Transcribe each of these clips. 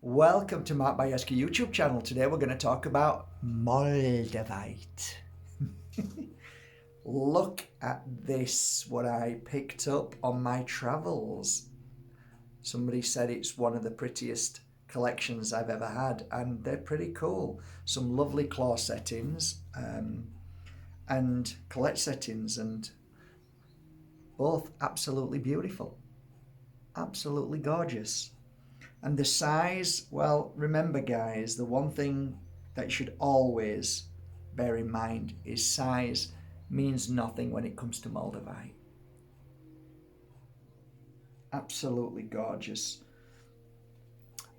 Welcome to Mark Bajerski YouTube channel. Today we're going to talk about MOLDAVITE. Look at this, what I picked up on my travels. Somebody said it's one of the prettiest collections I've ever had, and they're pretty cool. Some lovely claw settings and collect settings, and both absolutely beautiful, absolutely gorgeous. And the size, well, remember guys, the one thing that you should always bear in mind is size means nothing when it comes to MOLDAVITE. Absolutely gorgeous.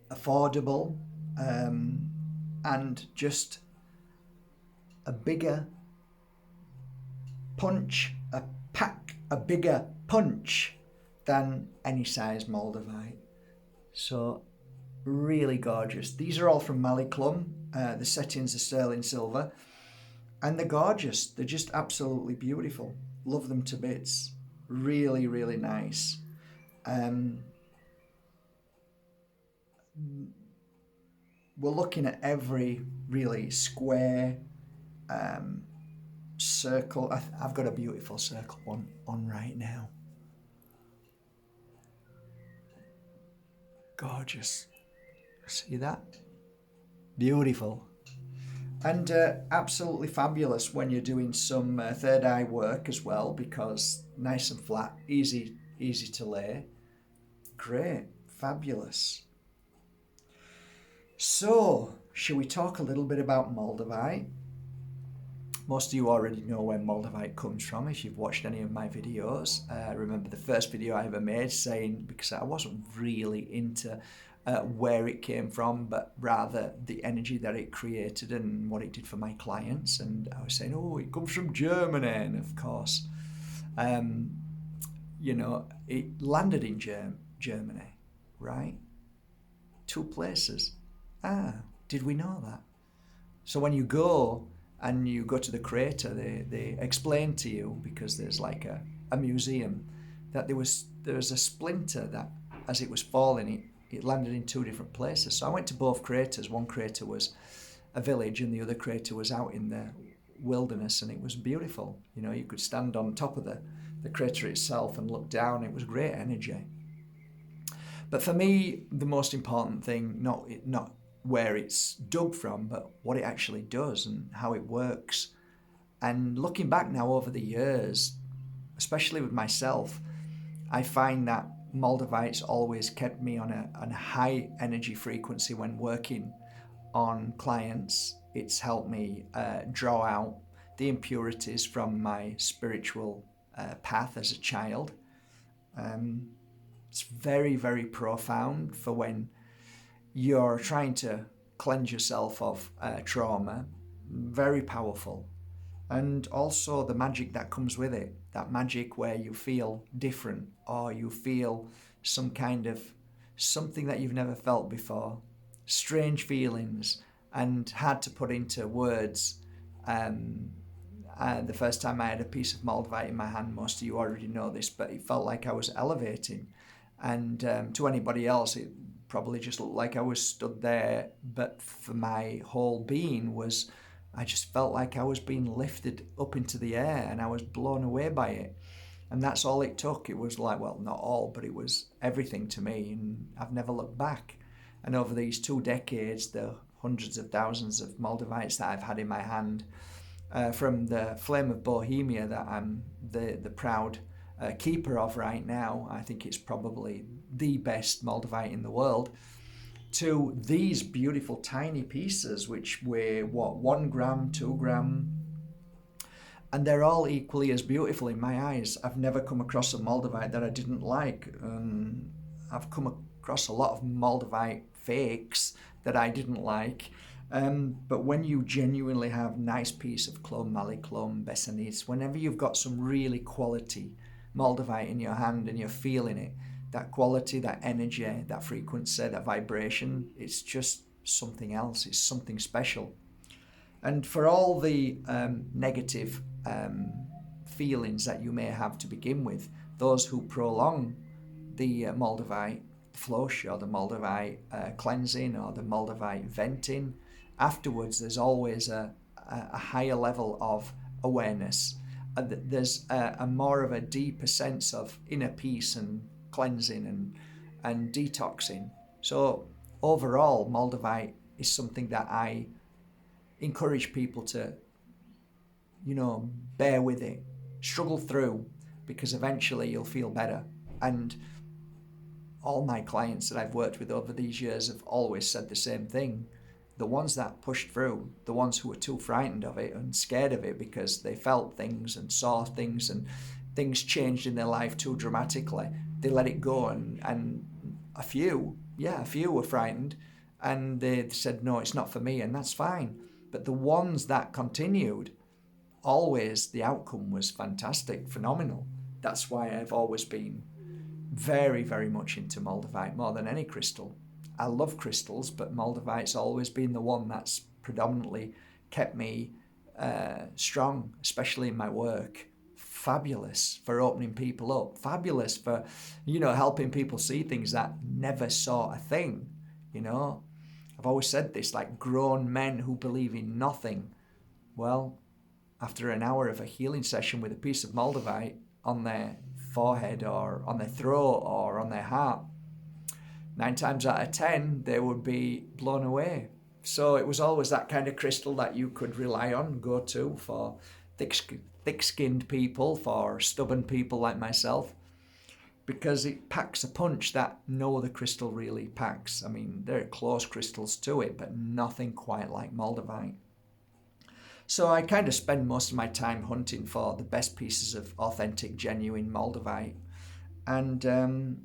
Affordable, and just a bigger punch, a bigger punch than any size MOLDAVITE. So really gorgeous. These are all from Maliclum. The settings are sterling silver, and they're gorgeous. They're just absolutely beautiful. Love them to bits. Really, really nice. We're looking at every really square, circle. I've got a beautiful circle one on right now. Gorgeous. See that? Beautiful. And absolutely fabulous when you're doing some third eye work as well, because nice and flat, easy to lay. Great, fabulous. So, shall we talk a little bit about MOLDAVITE? Most of you already know where MOLDAVITE comes from if you've watched any of my videos. Remember the first video I ever made saying, because I wasn't really into where it came from, but rather the energy that it created and what it did for my clients. And I was saying, oh, it comes from Germany. And of course, it landed in Germany, right? Two places. Did we know that? So when you go and you go to the crater, they explain to you, because there's like a museum, that there was a splinter that as it was falling, it landed in two different places. So I went to both craters. One crater was a village and the other crater was out in the wilderness, and it was beautiful. You know, you could stand on top of the crater itself and look down. It was great energy. But for me, the most important thing, not where it's dug from, but what it actually does and how it works. And looking back now over the years, especially with myself, I find that MOLDAVITE's always kept me on a high energy frequency when working on clients. It's helped me draw out the impurities from my spiritual path as a child. It's very, very profound for when you're trying to cleanse yourself of trauma. Very powerful. And also the magic that comes with it, that magic where you feel different, or you feel some kind of something that you've never felt before, strange feelings, and hard to put into words. The first time I had a piece of MOLDAVITE in my hand, most of you already know this, but it felt like I was elevating. And to anybody else, it probably just looked like I was stood there, but for my whole being I just felt like I was being lifted up into the air, and I was blown away by it. And that's all it took. It was like, well, not all, but it was everything to me, and I've never looked back. And over these 2 decades, the hundreds of thousands of MOLDAVITEs that I've had in my hand, from the Flame of Bohemia that I'm the proud keeper of right now, I think it's probably the best MOLDAVITE in the world, to these beautiful tiny pieces which weigh 1 gram, 2 gram, and they're all equally as beautiful in my eyes. I've never come across a MOLDAVITE that I didn't like. I've come across a lot of MOLDAVITE fakes that I didn't like, but when you genuinely have nice piece of clum, Maliclum, Besanice, whenever you've got some really quality MOLDAVITE in your hand and you're feeling it, that quality, that energy, that frequency, that vibration, it's just something else. It's something special. And for all the negative feelings that you may have to begin with, those who prolong the MOLDAVITE flush or the Moldavite cleansing or the Moldavite venting, afterwards there's always a higher level of awareness. There's a more of a deeper sense of inner peace and cleansing and detoxing. So overall, Moldavite is something that I encourage people to, bear with it, struggle through, because eventually you'll feel better. And all my clients that I've worked with over these years have always said the same thing. The ones that pushed through, the ones who were too frightened of it and scared of it because they felt things and saw things and things changed in their life too dramatically, they let it go. And a few were frightened and they said, no, it's not for me, and that's fine. But the ones that continued, always the outcome was fantastic, phenomenal. That's why I've always been very, very much into Moldavite more than any crystal. I love crystals, but Moldavite's always been the one that's predominantly kept me strong, especially in my work. Fabulous for opening people up. Fabulous for, helping people see things that never saw a thing. I've always said this, like grown men who believe in nothing. Well, after an hour of a healing session with a piece of Moldavite on their forehead or on their throat or on their heart, 9 times out of 10, they would be blown away. So it was always that kind of crystal that you could rely on, go to for thick-skinned people, for stubborn people like myself, because it packs a punch that no other crystal really packs. I mean, there are close crystals to it, but nothing quite like Moldavite. So I kind of spend most of my time hunting for the best pieces of authentic, genuine Moldavite. And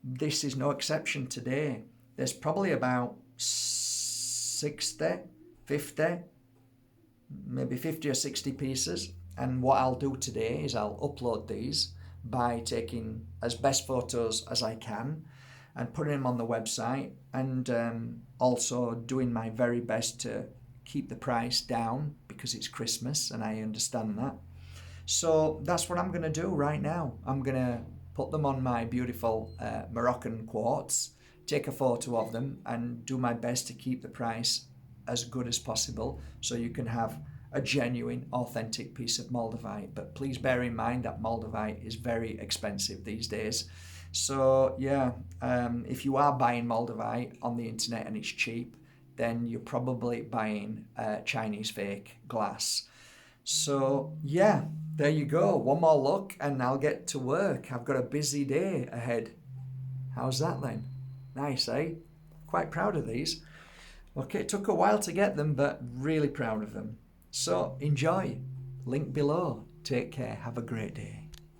this is no exception today. There's probably about 60, 50, maybe 50 or 60 pieces. And what I'll do today is I'll upload these by taking as best photos as I can and putting them on the website, and also doing my very best to keep the price down because it's Christmas and I understand that. So that's what I'm going to do right now. I'm going to put them on my beautiful Moroccan quartz, take a photo of them, and do my best to keep the price as good as possible so you can have a genuine, authentic piece of Moldavite. But please bear in mind that Moldavite is very expensive these days. So yeah, if you are buying Moldavite on the internet and it's cheap, then you're probably buying Chinese fake glass. So yeah, there you go. One more look and I'll get to work. I've got a busy day ahead. How's that then? Nice, eh? Quite proud of these. Okay, it took a while to get them, but really proud of them. So enjoy. Link below. Take care. Have a great day.